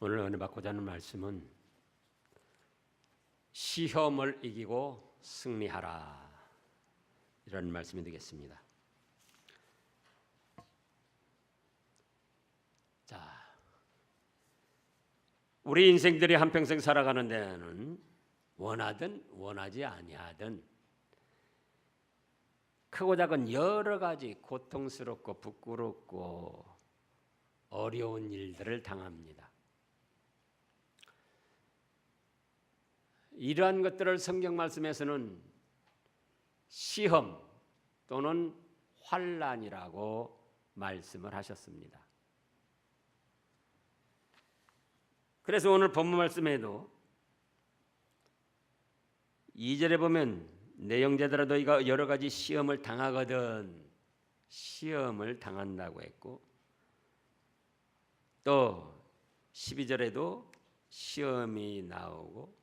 오늘 은혜 받고자 하는 말씀은 시험을 이기고 승리하라, 이런 말씀이 되겠습니다. 자, 우리 인생들이 한평생 살아가는 데는 원하든 원하지 아니하든 크고 작은 여러 가지 고통스럽고 부끄럽고 어려운 일들을 당합니다. 이러한 것들을 성경 말씀에서는 시험 또는 환난이라고 말씀을 하셨습니다. 그래서 오늘 본문 말씀에도 2절에 보면 내 형제들아 너희가 여러 가지 시험을 당하거든, 시험을 당한다고 했고, 또 12절에도 시험이 나오고,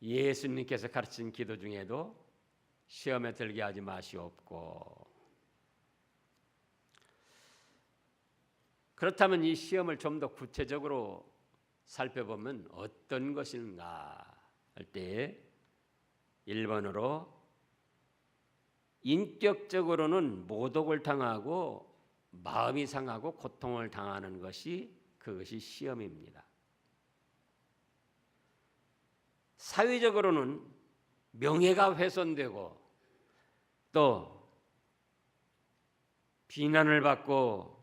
예수님께서 가르친 기도 중에도 시험에 들게 하지 마시옵고. 그렇다면 이 시험을 좀 더 구체적으로 살펴보면 어떤 것인가 할 때 1번으로 인격적으로는 모독을 당하고 마음이 상하고 고통을 당하는 것이 그것이 시험입니다. 사회적으로는 명예가 훼손되고 또 비난을 받고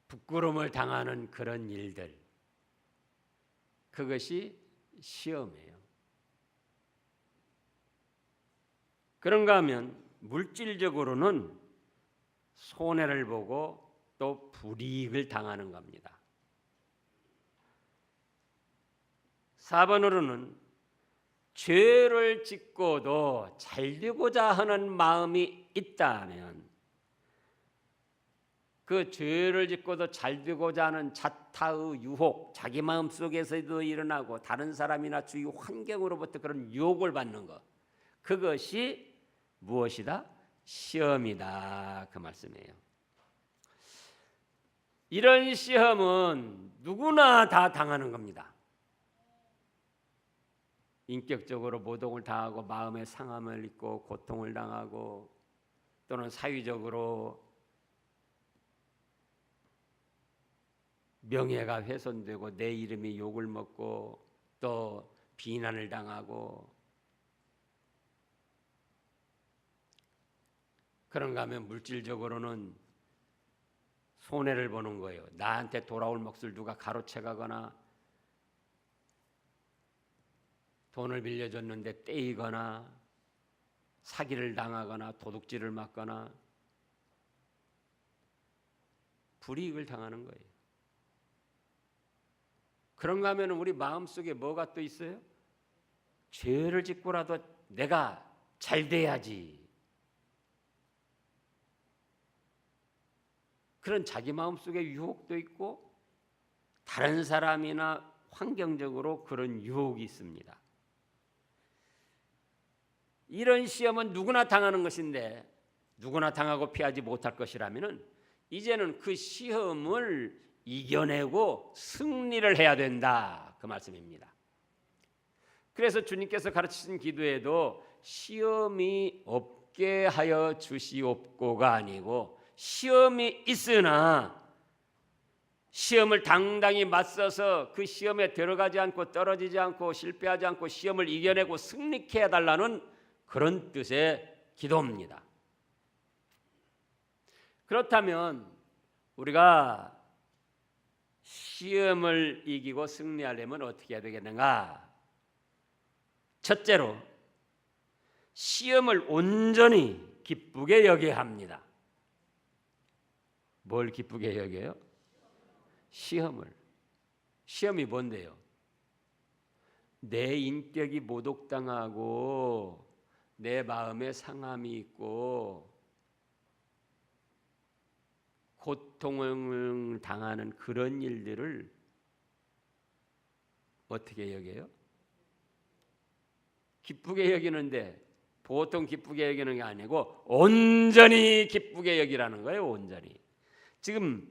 부끄러움을 당하는 그런 일들, 그것이 시험이에요. 그런가 하면 물질적으로는 손해를 보고 또 불이익을 당하는 겁니다. 4번으로는 죄를 짓고도 잘되고자 하는 마음이 있다면 그 죄를 짓고도 잘되고자 하는 자타의 유혹, 자기 마음 속에서도 일어나고 다른 사람이나 주위 환경으로부터 그런 유혹을 받는 것, 그것이 무엇이다? 시험이다, 그 말씀이에요. 이런 시험은 누구나 다 당하는 겁니다. 인격적으로 모독을 당하고 마음의 상함을 입고 고통을 당하고, 또는 사회적으로 명예가 훼손되고 내 이름이 욕을 먹고 또 비난을 당하고, 그런가 하면 물질적으로는 손해를 보는 거예요. 나한테 돌아올 몫을 누가 가로채가거나 돈을 빌려줬는데 떼이거나 사기를 당하거나 도둑질을 맞거나 불이익을 당하는 거예요. 그런가 하면 우리 마음속에 뭐가 또 있어요? 죄를 짓고라도 내가 잘 돼야지, 그런 자기 마음속에 유혹도 있고 다른 사람이나 환경적으로 그런 유혹이 있습니다. 이런 시험은 누구나 당하는 것인데 누구나 당하고 피하지 못할 것이라면 이제는 그 시험을 이겨내고 승리를 해야 된다, 그 말씀입니다. 그래서 주님께서 가르치신 기도에도 시험이 없게 하여 주시옵고가 아니고 시험이 있으나 시험을 당당히 맞서서 그 시험에 들어가지 않고 떨어지지 않고 실패하지 않고 시험을 이겨내고 승리케 해달라는 그런 뜻의 기도입니다. 그렇다면 우리가 시험을 이기고 승리하려면 어떻게 해야 되겠는가? 첫째로 시험을 온전히 기쁘게 여겨야 합니다. 뭘 기쁘게 여겨요? 시험을. 시험이 뭔데요? 내 인격이 모독당하고 내 마음에 상함이 있고 고통을 당하는 그런 일들을 어떻게 여겨요? 기쁘게 여기는데 보통 기쁘게 여기는 게 아니고 온전히 기쁘게 여기라는 거예요. 온전히. 지금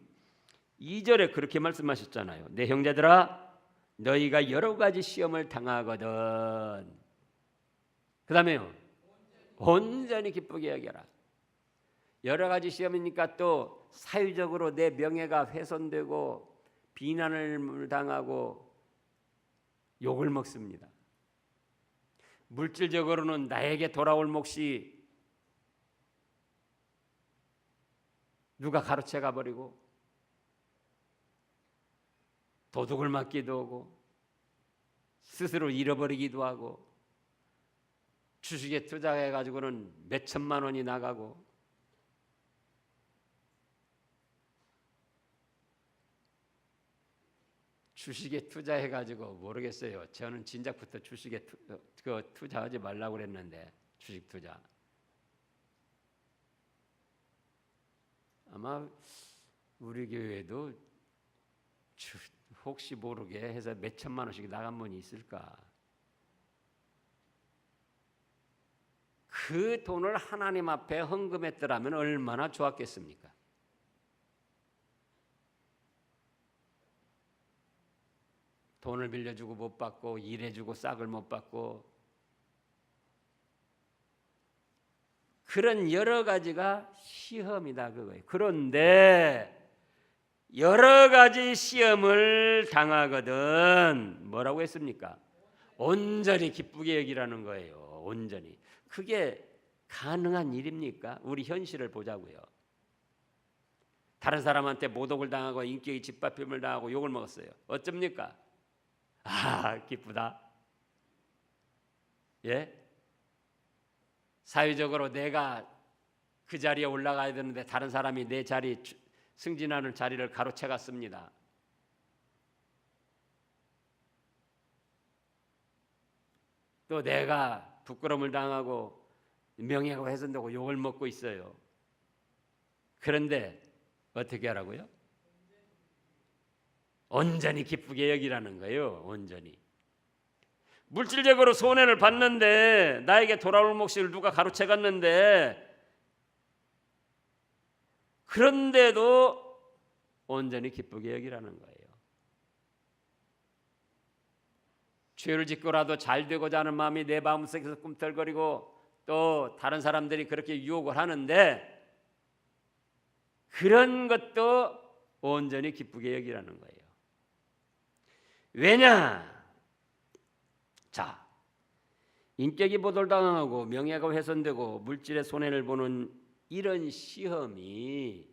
2절에 그렇게 말씀하셨잖아요. 내 형제들아 너희가 여러 가지 시험을 당하거든. 그 다음에요. 온전히 기쁘게 여겨라. 여러 가지 시험이니까 또 사회적으로 내 명예가 훼손되고 비난을 당하고 욕을 먹습니다. 물질적으로는 나에게 돌아올 몫이 누가 가로채 가버리고 도둑을 맞기도 하고 스스로 잃어버리기도 하고 주식에 투자해가지고는 몇 천만 원이 나가고 주식에 투자해가지고 모르겠어요. 저는 진작부터 주식에 투자하지 말라고 그랬는데 주식 투자 아마 우리 교회도 혹시 모르게 해서 몇 천만 원씩 나간 분이 있을까? 그 돈을 하나님 앞에 헌금했더라면 얼마나 좋았겠습니까? 돈을 빌려주고 못 받고 일해주고 싹을 못 받고 그런 여러 가지가 시험이다 그거예요. 그런데 여러 가지 시험을 당하거든 뭐라고 했습니까? 온전히 기쁘게 여기라는 거예요. 온전히. 그게 가능한 일입니까? 우리 현실을 보자고요. 다른 사람한테 모독을 당하고 인격이 짓밟힘을 당하고 욕을 먹었어요. 어쩝니까? 아, 기쁘다. 예? 사회적으로 내가 그 자리에 올라가야 되는데 다른 사람이 내 자리 승진하는 자리를 가로채 갔습니다. 또 내가 부끄러움을 당하고 명예가 훼손되고 욕을 먹고 있어요. 그런데 어떻게 하라고요? 온전히 기쁘게 여기라는 거예요. 온전히. 물질적으로 손해를 봤는데 나에게 돌아올 몫을 누가 가로채 갔는데 그런데도 온전히 기쁘게 여기라는 거예요. 죄를 짓고라도 잘 되고자 하는 마음이 내 마음속에서 꿈틀거리고 또 다른 사람들이 그렇게 유혹을 하는데 그런 것도 온전히 기쁘게 여기라는 거예요. 왜냐? 자, 인격이 보돌당하고 명예가 훼손되고 물질의 손해를 보는 이런 시험이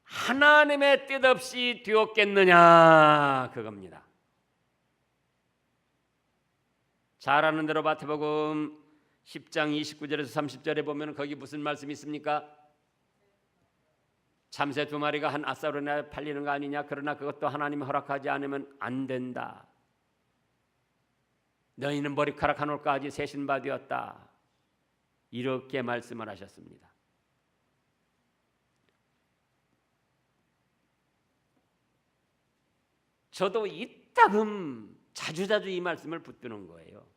하나님의 뜻 없이 되었겠느냐 그겁니다. 잘 아는 대로 마태복음 10장 29절에서 30절에 보면 거기 무슨 말씀이 있습니까? 참새 2마리가 한 아사로나에 팔리는 거 아니냐? 그러나 그것도 하나님이 허락하지 않으면 안 된다. 너희는 머리카락 한 올까지 세신 바 되었다. 이렇게 말씀을 하셨습니다. 저도 이따금 자주자주 이 말씀을 붙드는 거예요.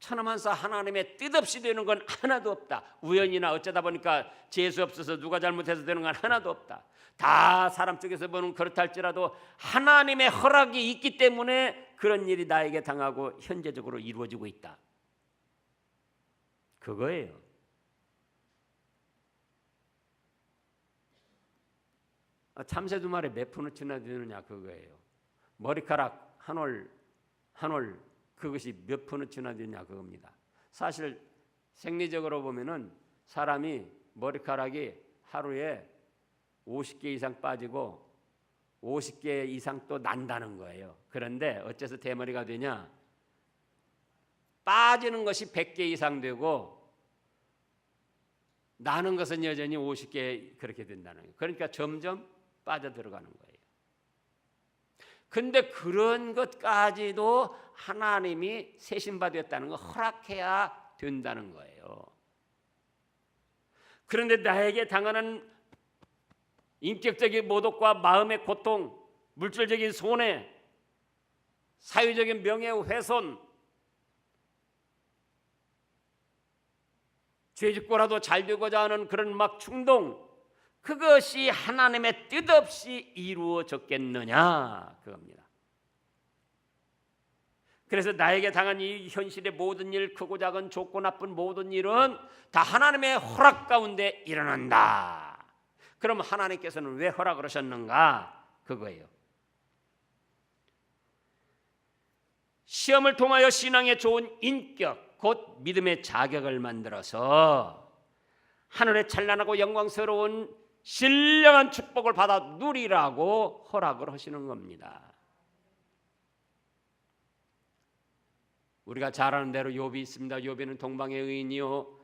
천하만사 하나님의 뜻 없이 되는 건 하나도 없다. 우연이나 어쩌다 보니까 재수 없어서 누가 잘못해서 되는 건 하나도 없다. 다 사람 쪽에서 보는 그렇다 할지라도 하나님의 허락이 있기 때문에 그런 일이 나에게 당하고 현재적으로 이루어지고 있다. 그거예요. 참새 2마리 몇 푼어치나 되느냐 그거예요. 머리카락 한 올 그것이 몇 푼어치나 되냐 그겁니다. 사실 생리적으로 보면은 사람이 머리카락이 하루에 50개 이상 빠지고 50개 이상 또 난다는 거예요. 그런데 어째서 대머리가 되냐? 빠지는 것이 100개 이상 되고 나는 것은 여전히 50개 그렇게 된다는 거예요. 그러니까 점점 빠져들어가는 거예요. 근데 그런 것까지도 하나님이 세신받았다는 거 허락해야 된다는 거예요. 그런데 나에게 당하는 인격적인 모독과 마음의 고통, 물질적인 손해, 사회적인 명예훼손, 죄짓고라도 잘 되고자 하는 그런 막 충동, 그것이 하나님의 뜻 없이 이루어졌겠느냐 그겁니다. 그래서 나에게 당한 이 현실의 모든 일, 크고 작은 좋고 나쁜 모든 일은 다 하나님의 허락 가운데 일어난다. 그럼 하나님께서는 왜 허락을 하셨는가? 그거예요. 시험을 통하여 신앙의 좋은 인격, 곧 믿음의 자격을 만들어서 하늘의 찬란하고 영광스러운 신령한 축복을 받아 누리라고 허락을 하시는 겁니다. 우리가 잘 아는 대로 욥이 있습니다. 욥이는 동방의 의인이요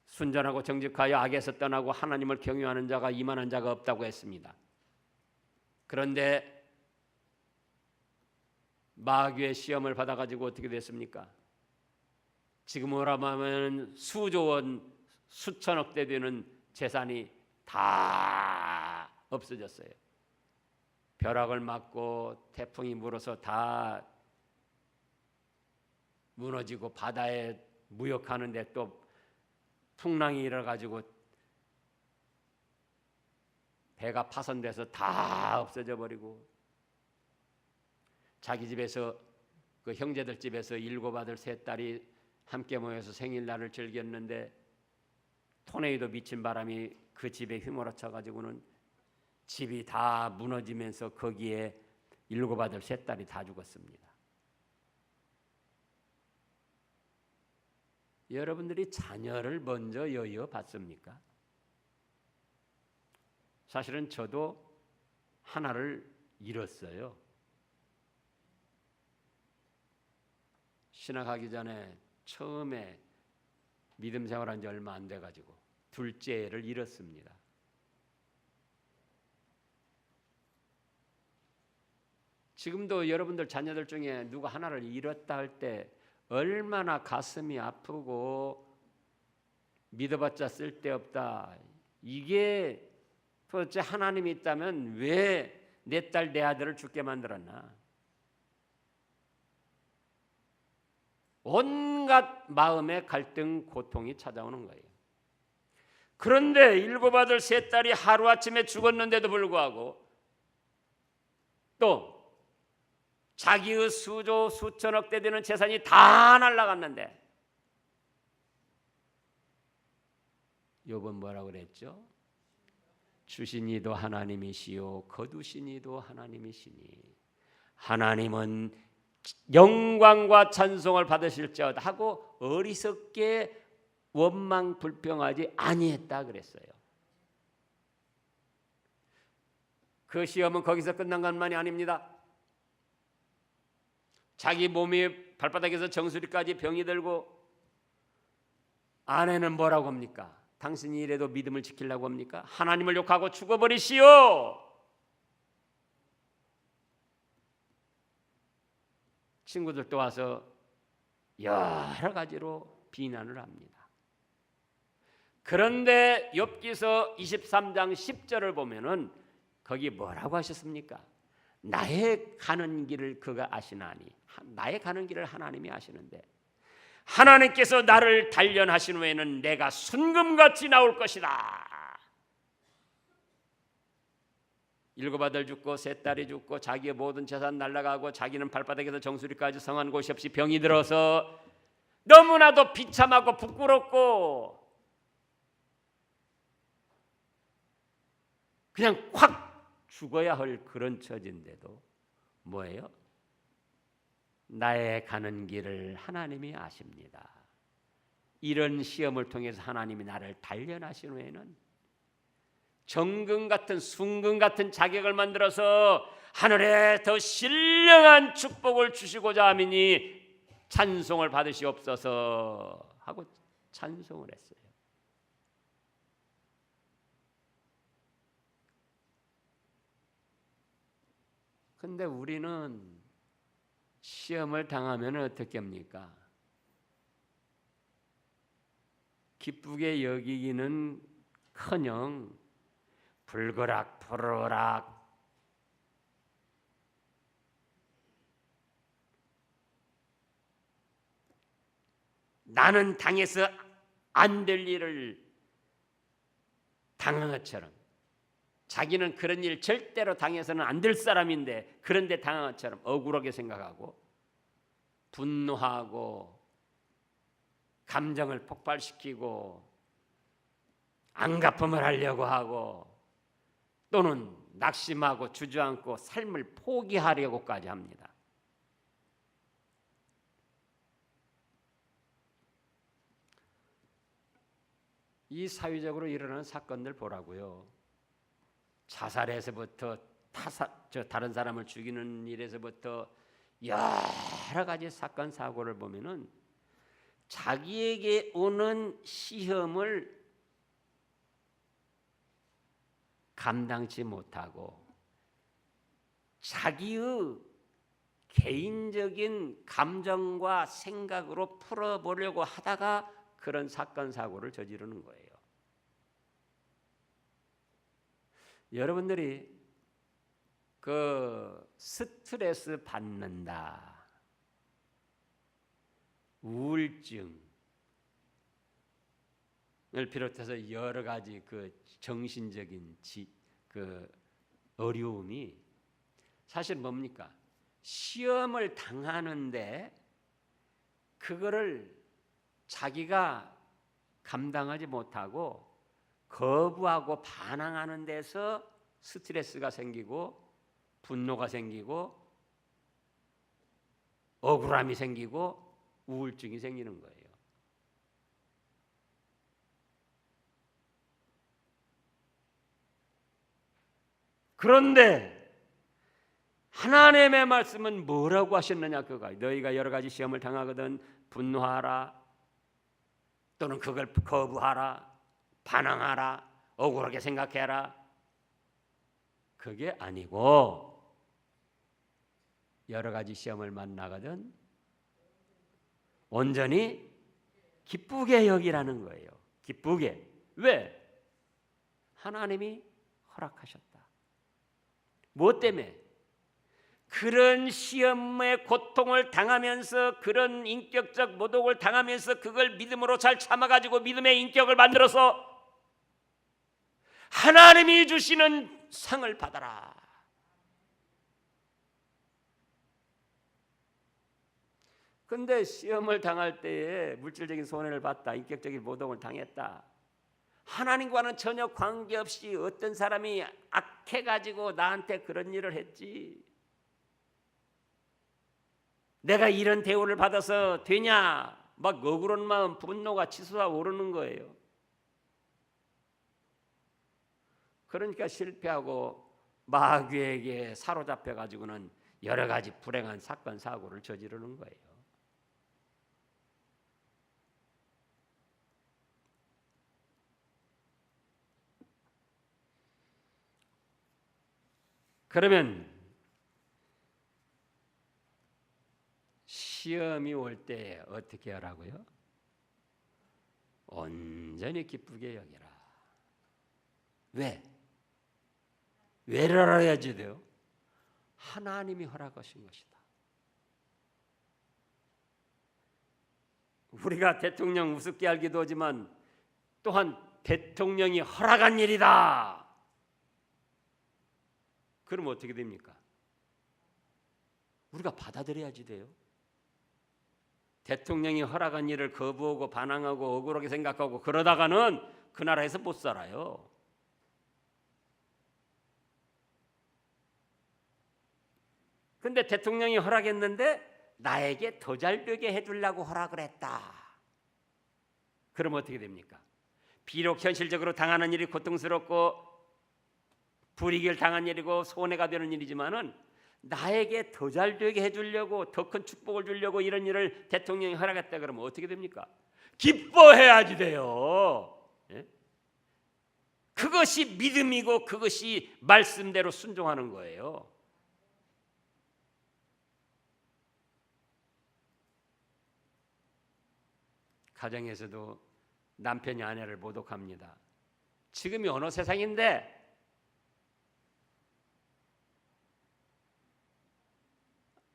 순전하고 정직하여 악에서 떠나고 하나님을 경유하는 자가 이만한 자가 없다고 했습니다. 그런데 마귀의 시험을 받아가지고 어떻게 됐습니까? 지금으로 하면 수조 원, 수천억 대 되는 재산이 다 없어졌어요. 벼락을 맞고 태풍이 불어서 다 무너지고 바다에 무역하는데 또 풍랑이 일어가지고 배가 파손돼서 다 없어져 버리고 자기 집에서 그 형제들 집에서 7 아들 3 딸이 함께 모여서 생일날을 즐겼는데 토네이도 미친 바람이 그 집에 휘몰아쳐 가지고는 집이 다 무너지면서 거기에 7 아들 3 딸이 다 죽었습니다. 여러분들이 자녀를 먼저 여의어봤습니까? 사실은 저도 하나를 잃었어요. 신학하기 전에 처음에 믿음 생활한 지 얼마 안 돼가지고 둘째를 잃었습니다. 지금도 여러분들 자녀들 중에 누가 하나를 잃었다 할 때 얼마나 가슴이 아프고 믿어봤자 쓸데없다. 이게 도대체 하나님이 있다면 왜 내 딸 내 아들을 죽게 만들었나? 온갖 마음의 갈등, 고통이 찾아오는 거예요. 그런데 7 아들 3 딸이 하루아침에 죽었는데도 불구하고 또 자기의 수조 수천억 대 되는 재산이 다 날아갔는데 욥은 뭐라고 그랬죠? 주신 이도 하나님이시요 거두신 이도 하나님이시니 하나님은 영광과 찬송을 받으실지어다 하고 어리석게 원망 불평하지 아니했다 그랬어요. 그 시험은 거기서 끝난 것만이 아닙니다. 자기 몸이 발바닥에서 정수리까지 병이 들고 아내는 뭐라고 합니까? 당신이 이래도 믿음을 지키려고 합니까? 하나님을 욕하고 죽어버리시오. 친구들도 와서 여러 가지로 비난을 합니다. 그런데 욥기서 23장 10절을 보면은 거기 뭐라고 하셨습니까? 나의 가는 길을 그가 아시나니 나의 가는 길을 하나님이 아시는데 하나님께서 나를 단련하신 후에는 내가 순금같이 나올 것이다. 7 아들 죽고 3 딸이 죽고 자기의 모든 재산 날아가고 자기는 발바닥에서 정수리까지 성한 곳이 없이 병이 들어서 너무나도 비참하고 부끄럽고 그냥 확 죽어야 할 그런 처지인데도 뭐예요? 나의 가는 길을 하나님이 아십니다. 이런 시험을 통해서 하나님이 나를 단련하신 후에는 정금 같은 순금 같은 자격을 만들어서 하늘에 더 신령한 축복을 주시고자 하미니 찬송을 받으시옵소서 하고 찬송을 했어요. 근데 우리는 시험을 당하면 어떻게 합니까? 기쁘게 여기기는 커녕 불거락 포로락 나는 당해서 안 될 일을 당한 것처럼 자기는 그런 일 절대로 당해서는 안 될 사람인데 그런데 당한 것처럼 억울하게 생각하고 분노하고 감정을 폭발시키고 안갚음을 하려고 하고 또는 낙심하고 주저앉고 삶을 포기하려고까지 합니다. 이 사회적으로 일어나는 사건들 보라고요. 자살에서부터 다른 사람을 죽이는 일에서부터 여러 가지 사건 사고를 보면은 자기에게 오는 시험을 감당치 못하고 자기의 개인적인 감정과 생각으로 풀어보려고 하다가 그런 사건 사고를 저지르는 거예요. 여러분들이 그 스트레스 받는다, 우울증을 비롯해서 여러 가지 그 정신적인 그 어려움이 사실 뭡니까? 시험을 당하는데 그거를 자기가 감당하지 못하고 거부하고 반항하는 데서 스트레스가 생기고 분노가 생기고 억울함이 생기고 우울증이 생기는 거예요. 그런데 하나님의 말씀은 뭐라고 하셨느냐? 그가 너희가 여러 가지 시험을 당하거든 분노하라 또는 그걸 거부하라 반항하라 억울하게 생각해라. 그게 아니고 여러 가지 시험을 만나거든 온전히 기쁘게 여기라는 거예요. 기쁘게. 왜? 하나님이 허락하셨다. 무엇 때문에? 그런 시험의 고통을 당하면서 그런 인격적 모독을 당하면서 그걸 믿음으로 잘 참아가지고 믿음의 인격을 만들어서 하나님이 주시는 상을 받아라. 근데 시험을 당할 때에 물질적인 손해를 봤다, 인격적인 모독을 당했다. 하나님과는 전혀 관계없이 어떤 사람이 악해가지고 나한테 그런 일을 했지. 내가 이런 대우를 받아서 되냐? 막 억울한 마음, 분노가 치솟아 오르는 거예요. 그러니까 실패하고 마귀에게 사로잡혀가지고는 여러 가지 불행한 사건 사고를 저지르는 거예요. 그러면 시험이 올 때 어떻게 하라고요? 온전히 기쁘게 여기라. 왜? 왜를 알아야지 돼요? 하나님이 허락하신 것이다. 우리가 대통령 우습게 알기도 하지만 또한 대통령이 허락한 일이다. 그럼 어떻게 됩니까? 우리가 받아들여야지 돼요. 대통령이 허락한 일을 거부하고 반항하고 억울하게 생각하고 그러다가는 그 나라에서 못 살아요. 근데 대통령이 허락했는데 나에게 더 잘 되게 해주려고 허락을 했다. 그럼 어떻게 됩니까? 비록 현실적으로 당하는 일이 고통스럽고 불이익을 당한 일이고 손해가 되는 일이지만은 나에게 더 잘 되게 해주려고 더 큰 축복을 주려고 이런 일을 대통령이 허락했다 그러면 어떻게 됩니까? 기뻐해야지 돼요. 예? 그것이 믿음이고 그것이 말씀대로 순종하는 거예요. 가정에서도 남편이 아내를 모독합니다. 지금이 어느 세상인데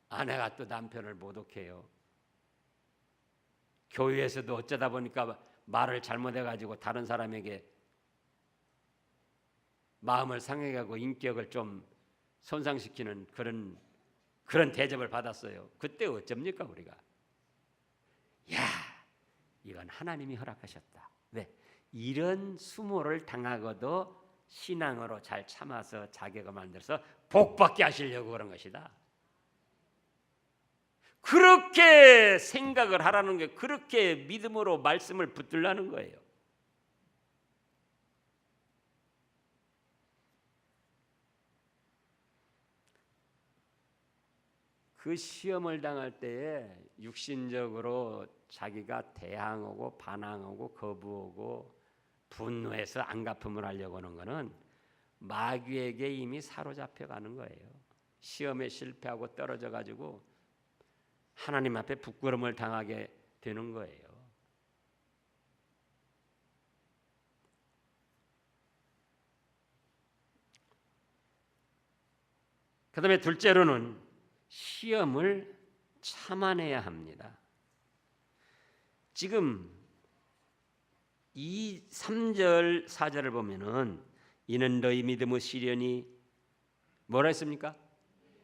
아내가 또 남편을 모독해요. 교회에서도 어쩌다 보니까 말을 잘못해가지고 다른 사람에게 마음을 상해하고 인격을 좀 손상시키는 그런 대접을 받았어요. 그때 어쩝니까 우리가? 야, 이건 하나님이 허락하셨다. 왜? 이런 수모를 당하고도 신앙으로 잘 참아서 자격을 만들어서 복받게 하시려고 그런 것이다. 그렇게 생각을 하라는 게, 그렇게 믿음으로 말씀을 붙들라는 거예요. 그 시험을 당할 때에 육신적으로 자기가 대항하고 반항하고 거부하고 분노해서 안갚음을 하려고 하는 것은 마귀에게 이미 사로잡혀 가는 거예요. 시험에 실패하고 떨어져 가지고 하나님 앞에 부끄러움을 당하게 되는 거예요. 그 다음에 둘째로는 시험을 참아내야 합니다. 지금 이 3절 4절을 보면은 이는 너희 믿음의 시련이 뭐라 했습니까?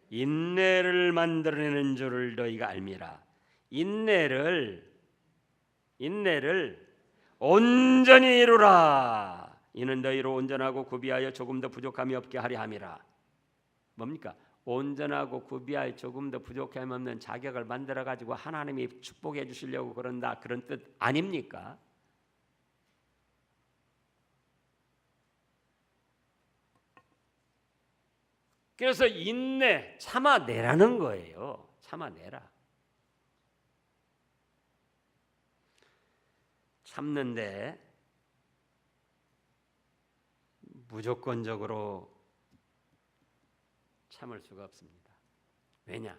인내를 만들어내는 줄을 너희가 알미라. 인내를 온전히 이루라. 이는 너희로 온전하고 구비하여 조금 더 부족함이 없게 하려 함이라. 뭡니까? 온전하고 구비하여 조금 더 부족함이 없는 자격을 만들어 가지고 하나님이 축복해 주시려고 그런다, 그런 뜻 아닙니까? 그래서 인내, 참아내라는 거예요. 참아내라. 참는데 무조건적으로 참을 수가 없습니다. 왜냐?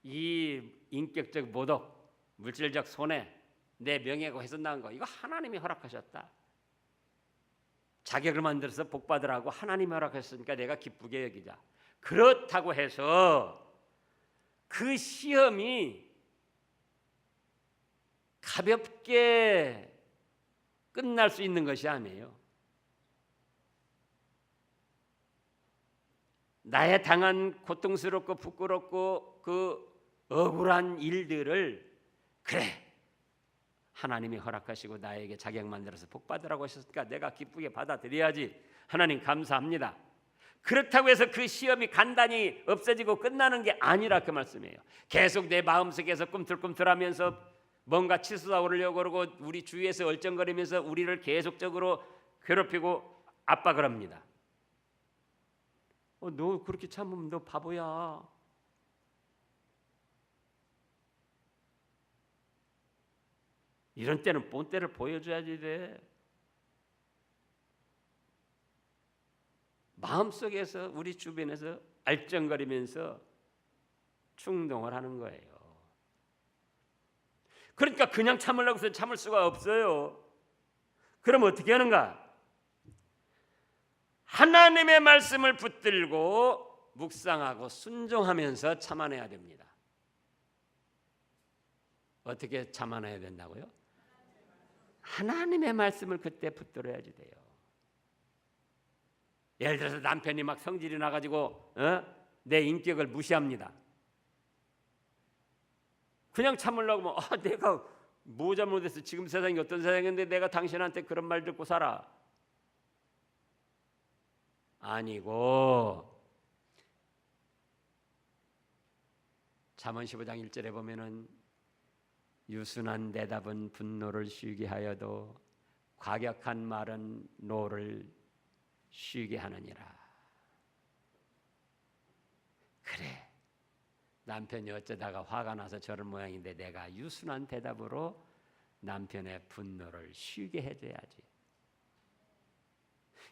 이 인격적 모독, 물질적 손해, 내 명예가 훼손당한 거, 이거 하나님이 허락하셨다. 자격을 만들어서 복받으라고 하나님이 허락하셨으니까 내가 기쁘게 여기자. 그렇다고 해서 그 시험이 가볍게 끝날 수 있는 것이 아니에요. 나의 당한 고통스럽고 부끄럽고 그 억울한 일들을, 그래, 하나님이 허락하시고 나에게 자격 만들어서 복받으라고 하셨으니까 내가 기쁘게 받아들여야지. 하나님 감사합니다. 그렇다고 해서 그 시험이 간단히 없어지고 끝나는 게 아니라 그 말씀이에요. 계속 내 마음속에서 꿈틀꿈틀하면서 뭔가 치솟아오르려고 그러고 우리 주위에서 얼쩡거리면서 우리를 계속적으로 괴롭히고 압박을 합니다. 너 그렇게 참으면 너 바보야. 이런 때는 본때를 보여줘야지 돼. 마음속에서 우리 주변에서 알쩡거리면서 충동을 하는 거예요. 그러니까 그냥 참으려고 해서 참을 수가 없어요. 그럼 어떻게 하는가? 하나님의 말씀을 붙들고 묵상하고 순종하면서 참아내야 됩니다. 어떻게 참아내야 된다고요? 하나님의 말씀을 그때 붙들어야지 돼요. 예를 들어서 남편이 막 성질이 나가지고 내 인격을 무시합니다. 그냥 참으려고 하면 내가 뭐 잘못했어? 지금 세상이 어떤 세상인데 내가 당신한테 그런 말 듣고 살아? 아니고 잠언 15장 1절에 보면은 유순한 대답은 분노를 쉬게 하여도 과격한 말은 노를 쉬게 하느니라. 그래, 남편이 어쩌다가 화가 나서 저런 모양인데 내가 유순한 대답으로 남편의 분노를 쉬게 해줘야지.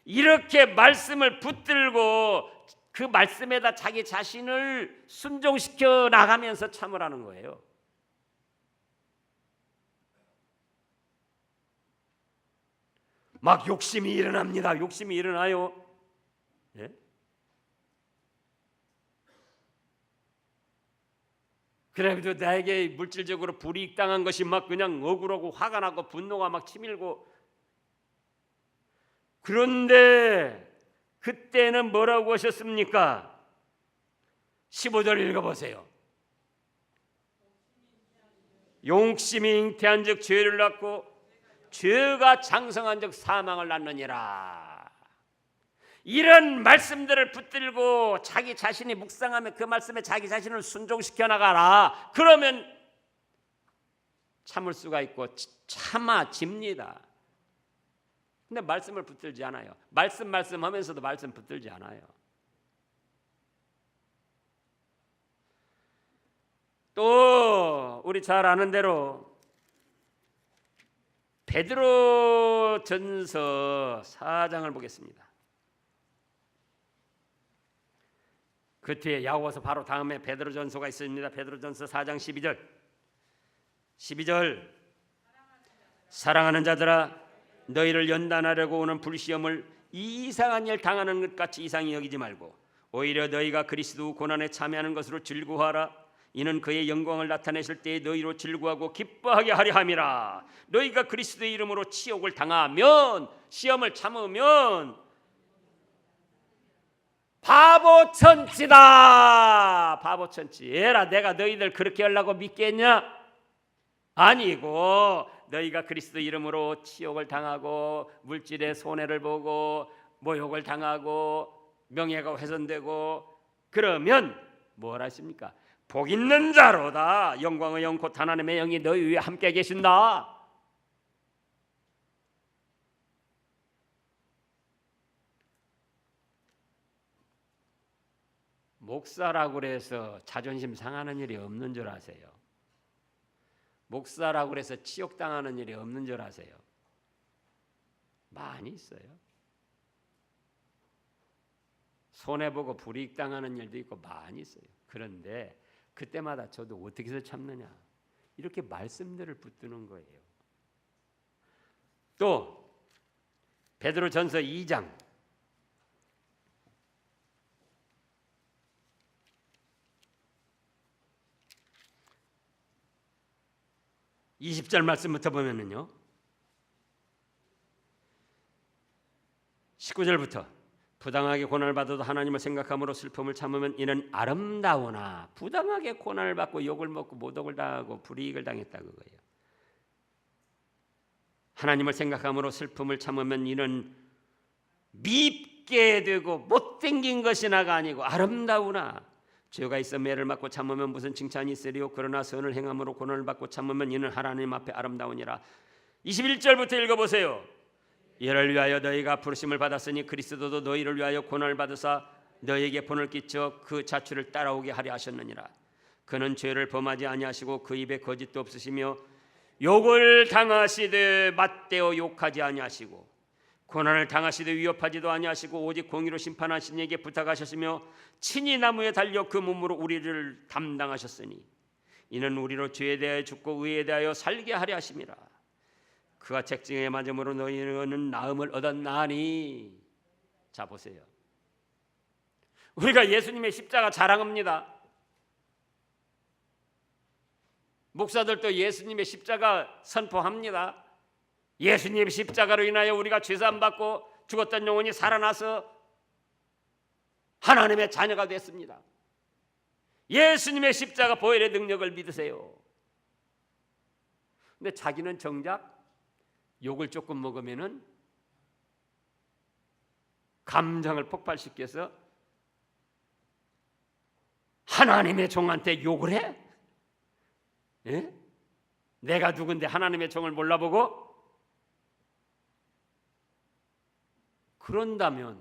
이렇게 말씀을 붙들고 그 말씀에다 자기 자신을 순종시켜 나가면서 참으라는 거예요. 막 욕심이 일어납니다. 욕심이 일어나요. 예? 그래도 나에게 물질적으로 불이익 당한 것이 막 그냥 억울하고 화가 나고 분노가 막 치밀고, 그런데 그때는 뭐라고 하셨습니까? 15절 읽어보세요. 용심이 잉태한 즉 죄를 낳고 죄가 장성한 즉 사망을 낳느니라. 이런 말씀들을 붙들고 자기 자신이 묵상하며 그 말씀에 자기 자신을 순종시켜 나가라. 그러면 참을 수가 있고 참아집니다. 근데 말씀을 붙들지 않아요. 말씀하면서도 말씀 붙들지 않아요. 또 우리 잘 아는 대로 베드로전서 4장을 보겠습니다. 그 뒤에 야고보서 바로 다음에 베드로전서가 있습니다. 베드로전서 4장 12절 사랑하는 자들아 너희를 연단하려고 오는 불시험을 이상한 일 당하는 것 같이 이상히 여기지 말고 오히려 너희가 그리스도 고난에 참여하는 것으로 즐거워하라. 이는 그의 영광을 나타내실 때에 너희로 즐거워하고 기뻐하게 하려 함이라. 너희가 그리스도의 이름으로 치욕을 당하면 시험을 참으면 바보천치다. 바보천치. 에라 내가 너희들 그렇게 하려고 믿겠냐? 아니고 너희가 그리스도 이름으로 치욕을 당하고 물질의 손해를 보고 모욕을 당하고 명예가 훼손되고 그러면 뭘 하십니까? 복 있는 자로다. 영광의 영 곧 하나님의 영이 너희 위에 함께 계신다. 목사라고 해서 자존심 상하는 일이 없는 줄 아세요? 목사라고 해서 치욕당하는 일이 없는 줄 아세요? 많이 있어요. 손해보고 불이익당하는 일도 있고 많이 있어요. 그런데 그때마다 저도 어떻게 해서 참느냐? 이렇게 말씀들을 붙드는 거예요. 또 베드로전서 2장 20절 말씀부터 보면은요. 19절부터 부당하게 고난을 받아도 하나님을 생각함으로 슬픔을 참으면 이는 아름다우나 부당하게 고난을 받고 욕을 먹고 모독을 당하고 불이익을 당했다 그거예요. 하나님을 생각함으로 슬픔을 참으면 이는 밉게 되고 못생긴 것이나가 아니고 아름다우나 죄가 있어 매를 맞고 참으면 무슨 칭찬이 있으리요. 그러나 선을 행함으로 고난을 받고 참으면 이는 하나님 앞에 아름다우니라. 21절부터 읽어보세요. 이를 위하여 너희가 부르심을 받았으니 그리스도도 너희를 위하여 고난을 받으사 너희에게 본을 끼쳐 그 자취를 따라오게 하려 하셨느니라. 그는 죄를 범하지 아니하시고 그 입에 거짓도 없으시며 욕을 당하시되 맞대어 욕하지 아니하시고 고난을 당하시되 위협하지도 아니하시고 오직 공의로 심판하신 이에게 부탁하셨으며 친히 나무에 달려 그 몸으로 우리를 담당하셨으니 이는 우리로 죄에 대하여 죽고 의에 대하여 살게 하려 하심이라. 그가 책증에 맞음으로 너희는 나음을 얻었나니. 자 보세요. 우리가 예수님의 십자가 자랑합니다. 목사들도 예수님의 십자가 선포합니다. 예수님의 십자가로 인하여 우리가 죄사함 받고 죽었던 영혼이 살아나서 하나님의 자녀가 됐습니다. 예수님의 십자가 보혈의 능력을 믿으세요. 근데 자기는 정작 욕을 조금 먹으면은 감정을 폭발시켜서 하나님의 종한테 욕을 해? 예? 내가 누군데 하나님의 종을 몰라보고? 그런다면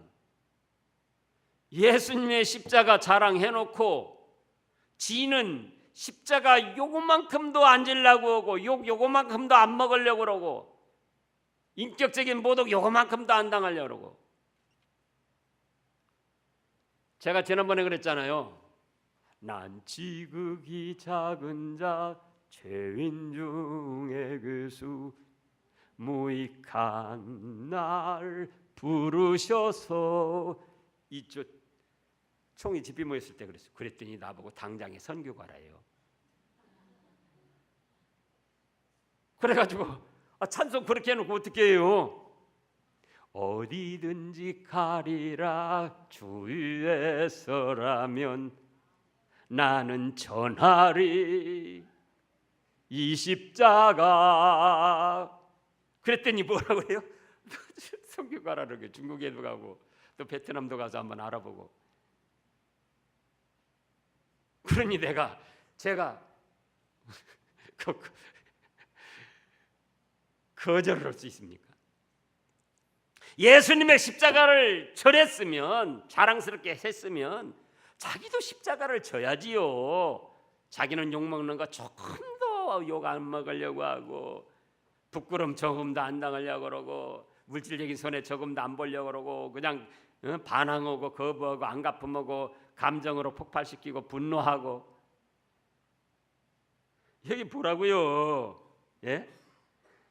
예수님의 십자가 자랑해놓고 지는 십자가 요거만큼도 안 지려고 하고 욕 요거만큼도 안 먹으려고 그러고 인격적인 모독 요거만큼도 안 당하려고 그러고. 제가 지난번에 그랬잖아요. 난 지극히 작은 자 죄인 중에 그수 무익한 날 부르셔서. 이쪽 총이 집이 모였을 때 그랬어요. 그랬더니 나보고 당장에 선교 가라요. 그래가지고 찬송 그렇게 해놓고 어떻게 해요? 어디든지 가리라 주 위에 서라면 나는 전하리 이 십자가. 그랬더니 뭐라고 해요? 선교 가라는 게 중국에도 가고 또 베트남도 가서 한번 알아보고. 그러니 제가 거절을 할 수 있습니까? 예수님의 십자가를 절했으면, 자랑스럽게 했으면 자기도 십자가를 져야지요. 자기는 욕먹는 거 조금도 욕 안 먹으려고 하고, 부끄럼 조금도 안 당하려고 그러고, 물질적인 손해 조금도 안 보려고 그러고, 그냥 반항하고 거부하고 안 갚음하고 감정으로 폭발시키고 분노하고. 여기 보라고요. 예?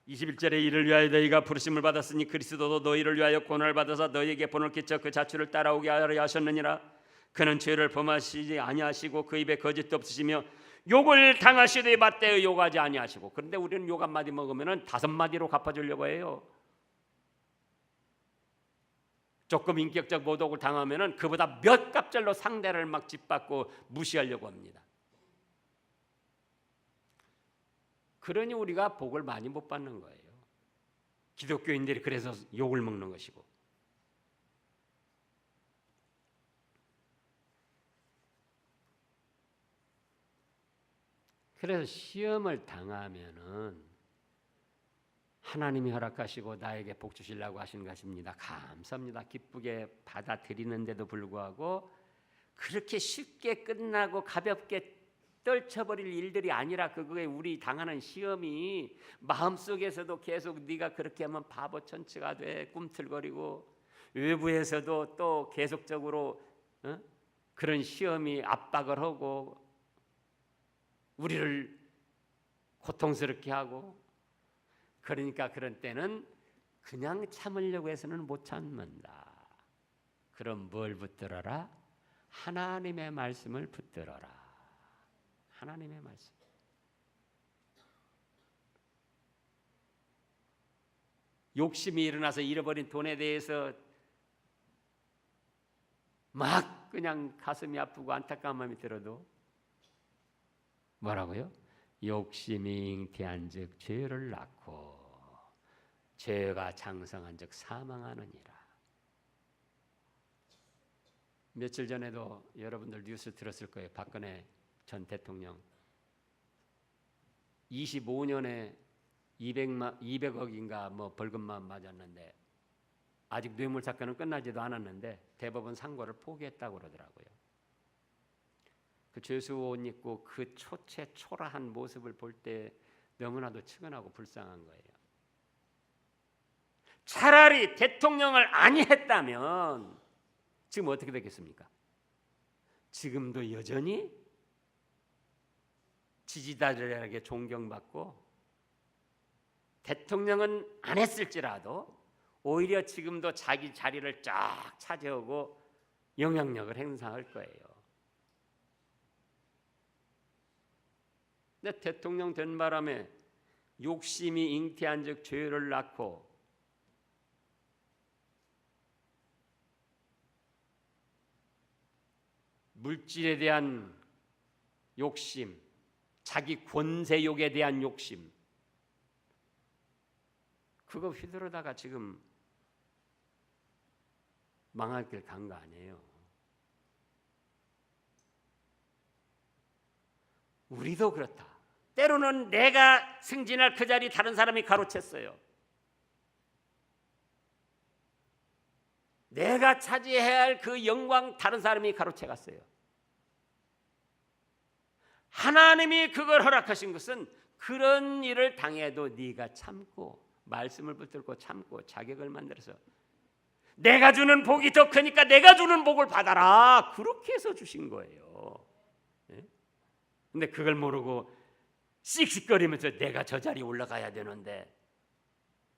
21절에 이를 위하여 너희가 부르심을 받았으니 그리스도도 너희를 위하여 고난을 받아서 너희에게 본을 끼쳐 그 자취를 따라오게 하려 하셨느니라. 그는 죄를 범하시지 아니하시고 그 입에 거짓도 없으시며 욕을 당하시되 맞대어 욕하지 아니하시고. 그런데 우리는 욕 한마디 먹으면 5마디로 갚아주려고 해요. 조금 인격적 모독을 당하면 그보다 몇 갑절로 상대를 막 짓밟고 무시하려고 합니다. 그러니 우리가 복을 많이 못 받는 거예요. 기독교인들이 그래서 욕을 먹는 것이고. 그래서 시험을 당하면은 하나님이 허락하시고 나에게 복 주시려고 하시는 것입니다. 감사합니다. 기쁘게 받아들이는데도 불구하고 그렇게 쉽게 끝나고 가볍게 떨쳐버릴 일들이 아니라, 그거에 우리 당하는 시험이 마음속에서도 계속 네가 그렇게 하면 바보 천치가 돼 꿈틀거리고, 외부에서도 또 계속적으로 그런 시험이 압박을 하고 우리를 고통스럽게 하고. 그러니까 그런 때는 그냥 참으려고 해서는 못 참는다. 그럼 뭘 붙들어라? 하나님의 말씀을 붙들어라. 하나님의 말씀. 욕심이 일어나서 잃어버린 돈에 대해서 막 그냥 가슴이 아프고 안타까운 마음이 들어도 뭐라고요? 욕심이 잉태한즉 죄를 낳고 죄가 장성한즉 사망하느니라. 며칠 전에도 여러분들 뉴스 들었을 거예요. 박근혜 전 대통령 25년에 200억인가 뭐 벌금만 맞았는데 아직 뇌물 사건은 끝나지도 않았는데 대법원 상고를 포기했다고 그러더라고요. 그 죄수 옷 입고 그 초라한 모습을 볼 때 너무나도 측은하고 불쌍한 거예요. 차라리 대통령을 아니했다면 지금 어떻게 되겠습니까? 지금도 여전히 지지자들에게 존경받고, 대통령은 안 했을지라도 오히려 지금도 자기 자리를 쫙 차지하고 영향력을 행사할 거예요. 근데 대통령 된 바람에 욕심이 잉태한즉 죄를 낳고, 물질에 대한 욕심, 자기 권세욕에 대한 욕심, 그거 휘두르다가 지금 망할 길 간 거 아니에요. 우리도 그렇다. 때로는 내가 승진할 그 자리 다른 사람이 가로챘어요. 내가 차지해야 할 그 영광 다른 사람이 가로채 갔어요. 하나님이 그걸 허락하신 것은 그런 일을 당해도 네가 참고, 말씀을 붙들고 참고 자격을 만들어서 내가 주는 복이 더 크니까 내가 주는 복을 받아라, 그렇게 해서 주신 거예요. 근데 그걸 모르고 씩씩거리면서 내가 저 자리에 올라가야 되는데,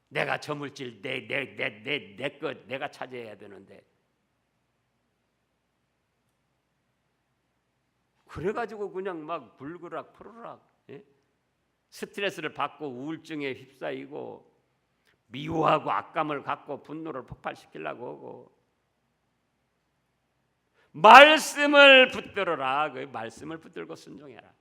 내가 저 물질 내 것 내가 차지해야 되는데, 그래가지고 그냥 막 불그락 푸르락 스트레스를 받고 우울증에 휩싸이고 미워하고 악감을 갖고 분노를 폭발시키려고 하고 말씀을 붙들어라. 그 말씀을 붙들고 순종해라.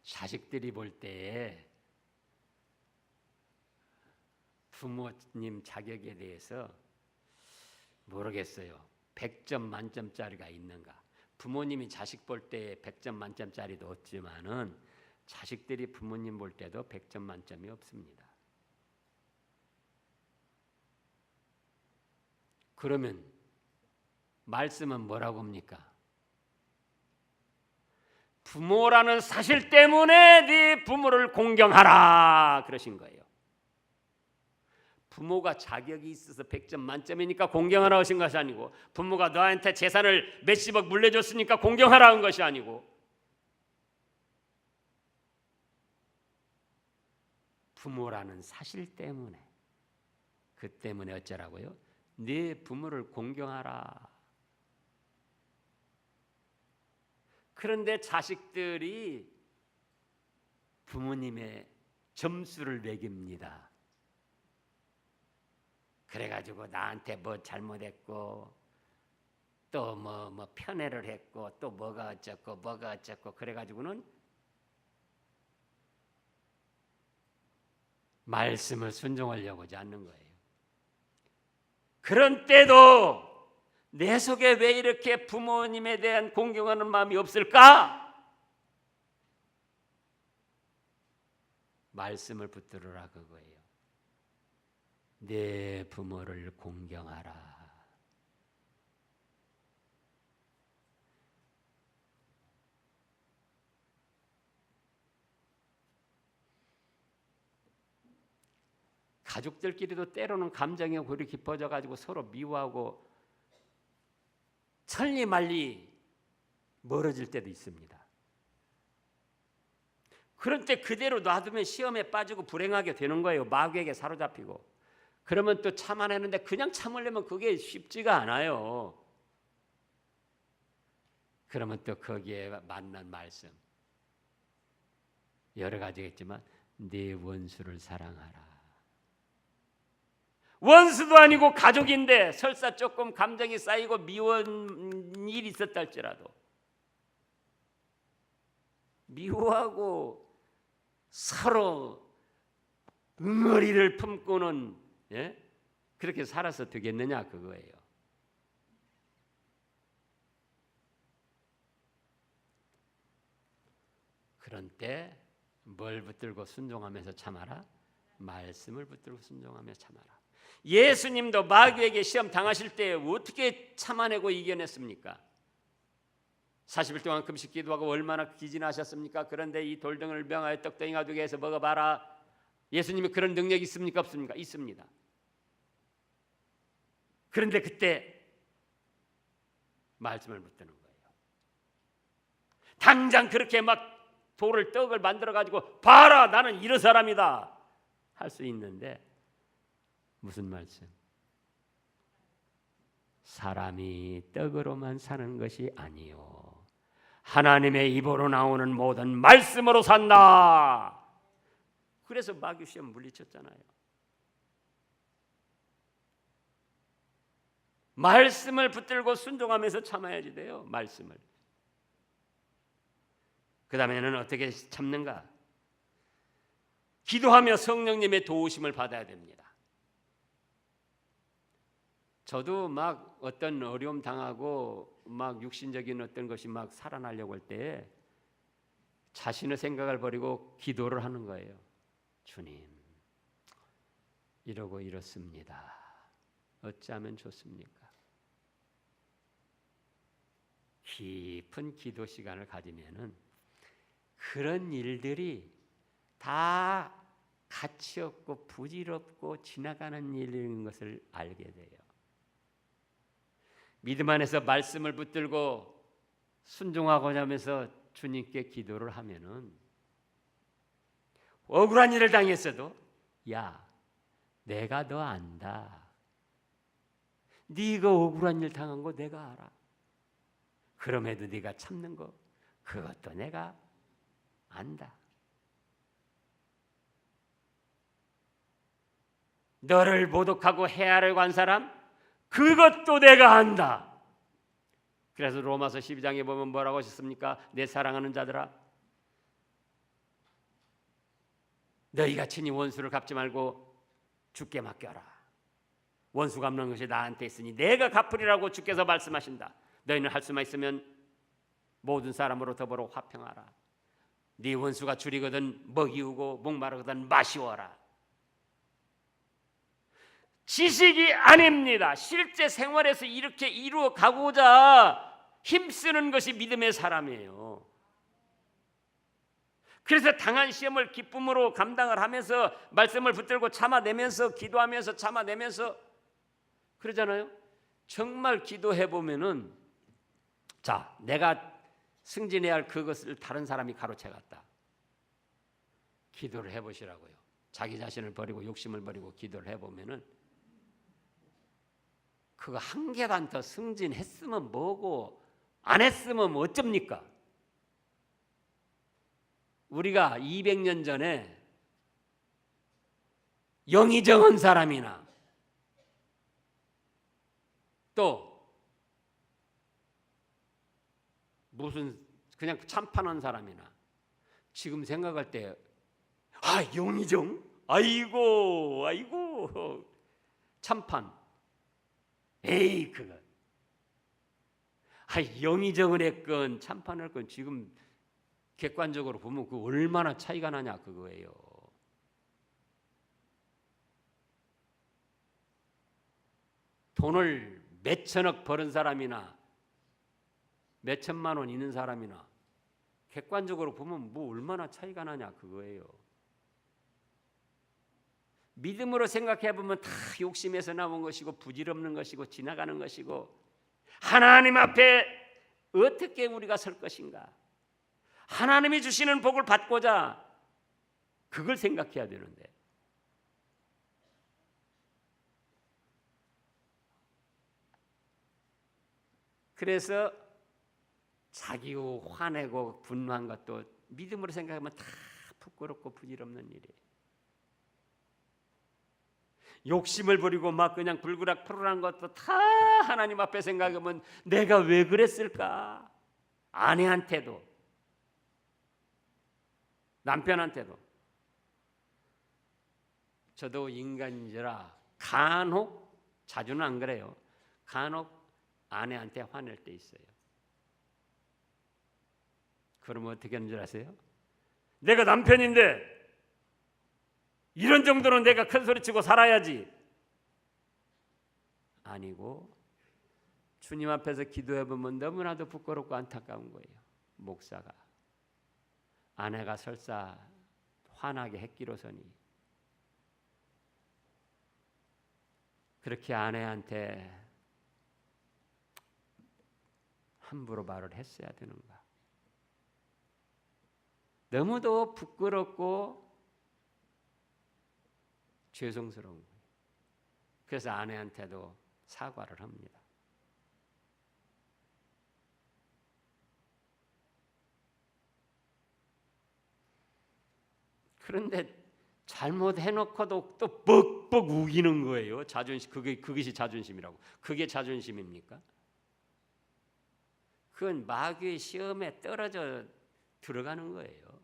자식들이 볼 때 부모님 자격에 대해서 모르겠어요. 100점 만점짜리가 있는가? 부모님이 자식 볼 때 100점 만점짜리도 없지만은 자식들이 부모님 볼 때도 100점 만점이 없습니다. 그러면 말씀은 뭐라고 합니까? 부모라는 사실 때문에 네 부모를 공경하라 그러신 거예요. 부모가 자격이 있어서 100점 만점이니까 공경하라 하신 것이 아니고, 부모가 너한테 재산을 몇십억 물려줬으니까 공경하라 한 것이 아니고, 부모라는 사실 때문에, 그 때문에 어쩌라고요? 네 부모를 공경하라. 그런데 자식들이 부모님의 점수를 매깁니다. 그래가지고 나한테 뭐 잘못했고 또 뭐 편애를 했고 또 뭐가 어쩌고 그래가지고는 말씀을 순종하려고 하지 않는 거예요. 그런 때도 내 속에 왜 이렇게 부모님에 대한 공경하는 마음이 없을까? 말씀을 붙들어라 그거예요. 내 부모를 공경하라. 가족들끼리도 때로는 감정이 골이 깊어져 가지고 서로 미워하고 천리말리 멀어질 때도 있습니다. 그런 때 그대로 놔두면 시험에 빠지고 불행하게 되는 거예요. 마귀에게 사로잡히고. 그러면 또 참아내는데 그냥 참으려면 그게 쉽지가 않아요. 그러면 또 거기에 맞는 말씀 여러 가지겠지만 네 원수를 사랑하라. 원수도 아니고 가족인데 설사 조금 감정이 쌓이고 미운 일이 있었다 할지라도 미워하고 서로 응어리를 품고는 그렇게 살아서 되겠느냐 그거예요. 그런 때 뭘 붙들고 순종하면서 참아라? 말씀을 붙들고 순종하며 참아라. 예수님도 마귀에게 시험 당하실 때 어떻게 참아내고 이겨냈습니까? 40일 동안 금식 기도하고 얼마나 기진하셨습니까? 그런데 이 돌덩이를 명하여 떡덩이가 되게 해서 먹어봐라. 예수님이 그런 능력이 있습니까? 없습니까? 있습니다. 그런데 그때 말씀을 붙드는 거예요. 당장 그렇게 막 돌을 떡을 만들어 가지고 봐라 나는 이런 사람이다 할 수 있는데 무슨 말씀? 사람이 떡으로만 사는 것이 아니요 하나님의 입으로 나오는 모든 말씀으로 산다. 그래서 마귀 시험 물리쳤잖아요. 말씀을 붙들고 순종하면서 참아야지 돼요. 말씀을. 그 다음에는 어떻게 참는가? 기도하며 성령님의 도우심을 받아야 됩니다. 저도 막 어떤 어려움 당하고 막 육신적인 어떤 것이 막 살아나려고 할 때 자신의 생각을 버리고 기도를 하는 거예요. 주님, 이러고 이렇습니다. 어찌하면 좋습니까? 깊은 기도 시간을 가지면은 그런 일들이 다 가치 없고 부질없고 지나가는 일인 것을 알게 돼요. 믿음 안에서 말씀을 붙들고 순종하고자 하면서 주님께 기도를 하면은 억울한 일을 당했어도 야, 내가 너 안다. 네가 억울한 일 당한 거 내가 알아. 그럼에도 네가 참는 거 그것도 내가 안다. 너를 모독하고 해하려고 한 사람 그것도 내가 안다. 그래서 로마서 12장에 보면 뭐라고 하셨습니까? 내 사랑하는 자들아, 너희가 친히 원수를 갚지 말고 주께 맡겨라. 원수 갚는 것이 나한테 있으니 내가 갚으리라고 주께서 말씀하신다. 너희는 할 수만 있으면 모든 사람으로 더불어 화평하라. 네 원수가 줄이거든 먹이우고 목마르거든 마시워라. 지식이 아닙니다. 실제 생활에서 이렇게 이루어 가고자 힘쓰는 것이 믿음의 사람이에요. 그래서 당한 시험을 기쁨으로 감당을 하면서 말씀을 붙들고 참아내면서 기도하면서 참아내면서 그러잖아요. 정말 기도해 보면은 자, 내가 승진해야 할 그것을 다른 사람이 가로채갔다. 기도를 해보시라고요. 자기 자신을 버리고 욕심을 버리고 기도를 해보면은 그거 한 계단 더 승진했으면 뭐고 안 했으면 뭐 어쩝니까? 우리가 200년 전에 영의정한 사람이나 또 무슨 그냥 참판한 사람이나 지금 생각할 때 영의정? 아이고 참판 에이 그거 영의정을 했건 참판을 했건 지금 객관적으로 보면 그 얼마나 차이가 나냐 그거예요. 돈을 몇 천억 버는 사람이나 몇 천만 원 있는 사람이나 객관적으로 보면 뭐 얼마나 차이가 나냐 그거예요. 믿음으로 생각해 보면 다 욕심에서 나온 것이고 부질없는 것이고 지나가는 것이고 하나님 앞에 어떻게 우리가 설 것인가? 하나님이 주시는 복을 받고자 그걸 생각해야 되는데 그래서 자기고 화내고 분노한 것도 믿음으로 생각하면 다 부끄럽고 부질없는 일이에요. 욕심을 부리고 막 그냥 불그락 푸르란 것도 다 하나님 앞에 생각하면 내가 왜 그랬을까? 아내한테도 남편한테도 저도 인간인지라 간혹 자주는 안 그래요. 간혹 아내한테 화낼 때 있어요. 그러면 어떻게 하는 줄 아세요? 내가 남편인데 이런 정도는 내가 큰 소리치고 살아야지. 아니고 주님 앞에서 기도해보면 너무나도 부끄럽고 안타까운 거예요. 목사가 아내가 설사 화나게 했기로서니 그렇게 아내한테 함부로 말을 했어야 되는가? 너무도 부끄럽고 죄송스러운 거예요. 그래서 아내한테도 사과를 합니다. 그런데 잘못해놓고도 또 뻑뻑 우기는 거예요. 자존심, 그것이 자존심이라고. 그게 자존심입니까? 그건 마귀의 시험에 떨어져 들어가는 거예요.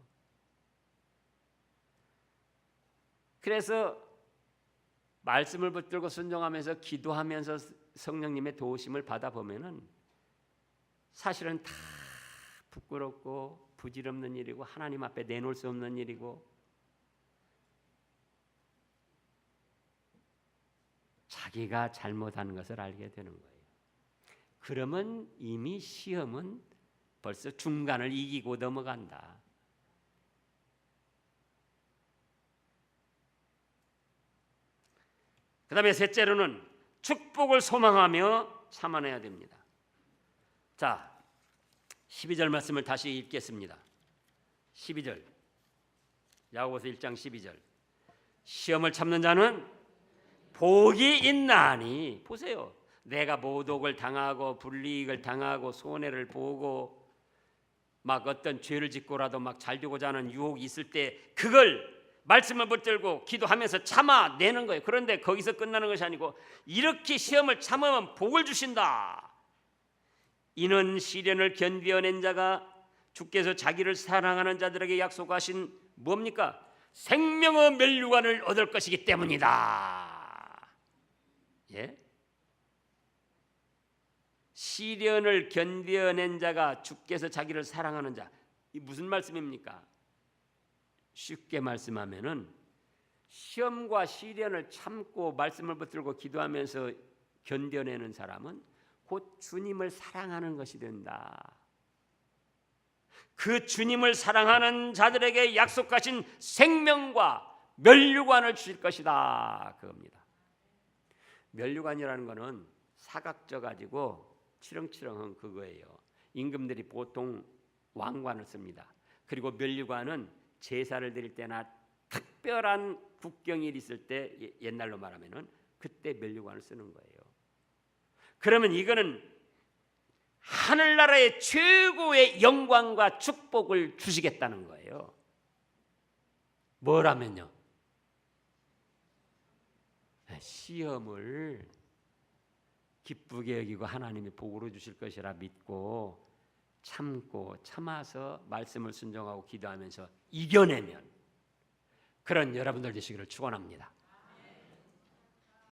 그래서 말씀을 붙들고 순종하면서 기도하면서 성령님의 도우심을 받아보면은 사실은 다 부끄럽고 부질없는 일이고 하나님 앞에 내놓을 수 없는 일이고 자기가 잘못하는 것을 알게 되는 거예요. 그러면 이미 시험은 벌써 중간을 이기고 넘어간다. 그 다음에 셋째로는 축복을 소망하며 참아내야 됩니다. 자, 12절 말씀을 다시 읽겠습니다. 12절 야고보서 1장 12절 시험을 참는 자는 복이 있나니 보세요. 내가 모독을 당하고 불이익을 당하고 손해를 보고 막 어떤 죄를 짓고라도 막 잘 되고자 하는 유혹이 있을 때 그걸 말씀을 붙들고 기도하면서 참아내는 거예요. 그런데 거기서 끝나는 것이 아니고 이렇게 시험을 참으면 복을 주신다. 이는 시련을 견디어낸 자가 주께서 자기를 사랑하는 자들에게 약속하신 뭡니까? 생명의 멸류관을 얻을 것이기 때문이다. 예? 시련을 견뎌낸 자가 주께서 자기를 사랑하는 자. 이 무슨 말씀입니까? 쉽게 말씀하면은 시험과 시련을 참고 말씀을 붙들고 기도하면서 견뎌내는 사람은 곧 주님을 사랑하는 것이 된다. 그 주님을 사랑하는 자들에게 약속하신 생명과 멸류관을 주실 것이다. 그겁니다. 멸류관이라는 것은 사각져 가지고 치렁치렁한 그거예요. 임금들이 보통 왕관을 씁니다. 그리고 멸류관은 제사를 드릴 때나 특별한 국경일이 있을 때 옛날로 말하면은 그때 멸류관을 쓰는 거예요. 그러면 이거는 하늘나라의 최고의 영광과 축복을 주시겠다는 거예요. 뭐라면요? 시험을 기쁘게 여기고 하나님이 복으로 주실 것이라 믿고 참고 참아서 말씀을 순종하고 기도하면서 이겨내면 그런 여러분들 되시기를 축원합니다.